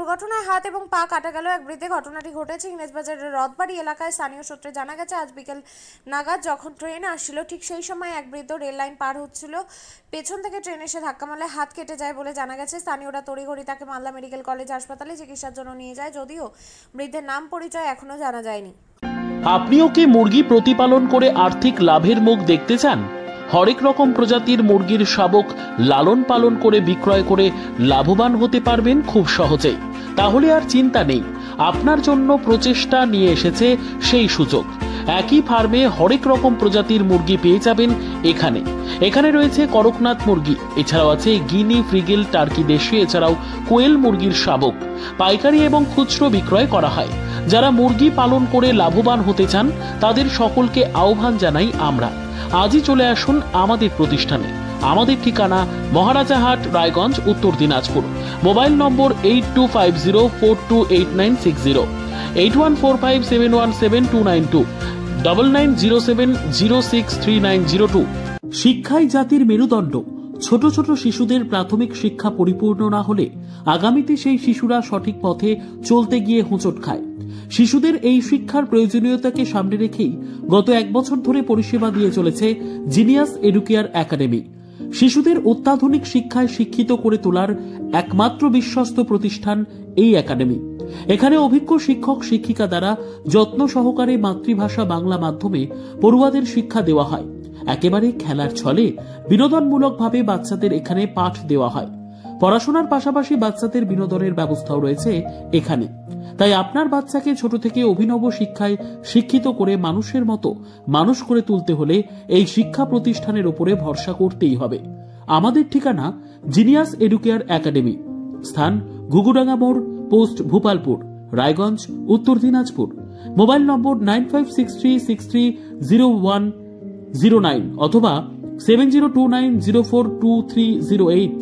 দুর্ঘটনায় হাত এবং পা কাটা গেল এক বৃদ্ধের। ঘটনাটি ঘটেছে ইংরেজবাজারের রথবাড়ি এলাকায়। স্থানীয় সূত্রে জানা গেছে, আজ বিকেল নাগাদ যখন ট্রেন আসছিল ঠিক সেই সময় এক বৃদ্ধ রেল লাইন পার হচ্ছিল। পেছন থেকে ট্রেন এসে ধাক্কা মারলে হাত কেটে যায় বলে জানা গেছে। স্থানীয়রা তড়িঘড়ি তাকে মালদা মেডিকেল কলেজ হাসপাতালে চিকিৎসার জন্য নিয়ে যায়, যদিও বৃদ্ধের নাম পরিচয় এখনো জানা যায়নি। আপনিও কি মুরগি প্রতিপালন করে আর্থিক লাভের মুখ দেখতে চান? হরেক রকম প্রজাতির মুরগির শাবক লালন পালন করে বিক্রয় করে লাভবান হতে পারবেন খুব সহজেই। তাহলে আর চিন্তা নেই, আপনার জন্য প্রচেষ্টা নিয়ে এসেছে সেই সুযোগ। একই ফার্মে হরেক রকম প্রজাতির মুরগি পেয়ে যাবেন এখানে রয়েছে করকনাথ মুরগি, এছাড়াও আছে গিনি, ফ্রিগেল, টার্কি দেশি, এছাড়াও কোয়েল মুরগির শাবক পাইকারি এবং খুচরো বিক্রয় করা হয়। যারা মুরগি পালন করে লাভবান হতে চান তাদের সকলকে আহ্বান জানাই আমরা। আজই চলে আসুন আমাদের প্রতিষ্ঠানে। আমাদের ঠিকানা মহারাজাহাট, রায়গঞ্জ, উত্তর দিনাজপুর। মোবাইল নম্বর 8250428960, 8145717292, 9907063902। শিক্ষাই জাতির মেরুদণ্ড। ছোট ছোট শিশুদের প্রাথমিক শিক্ষা পরিপূর্ণ না হলে আগামীতে সেই শিশুরা সঠিক পথে চলতে গিয়ে হোঁচট খায়। শিশুদের এই শিক্ষার প্রয়োজনীয়তাকে সামনে রেখেই গত 1 বছর ধরে পরিষেবা দিয়ে চলেছে জিনিয়াস এডুকেয়ার একাডেমি। শিশুদের অত্যাধুনিক শিক্ষায় শিক্ষিত করে তোলার একমাত্র বিশ্বস্ত প্রতিষ্ঠান এই একাডেমি। এখানে অভিজ্ঞ শিক্ষক শিক্ষিকা দ্বারা যত্ন সহকারে মাতৃভাষা বাংলা মাধ্যমে পড়ুয়াদের শিক্ষা দেওয়া হয়। একেবারে খেলার ছলে বিনোদনমূলকভাবে বাচ্চাদের এখানে পাঠ দেওয়া হয়। পড়াশোনার পাশাপাশি বাচ্চাদের বিনোদনের ব্যবস্থাও রয়েছে এখানে। তাই আপনার বাচ্চাকে ছোট থেকে অভিনব শিক্ষায় শিক্ষিত করে মানুষের মতো মানুষ করে তুলতে হলে এই শিক্ষা প্রতিষ্ঠানের উপরে ভরসা করতেই হবে। আমাদের ঠিকানা জিনিয়াস এডুকেয়ার একাডেমি, স্থান ঘুঘুডাঙ্গা মোড়, পোস্ট ভূপালপুর, রায়গঞ্জ, উত্তর দিনাজপুর। মোবাইল নম্বর 9563630109 অথবা 7029042308।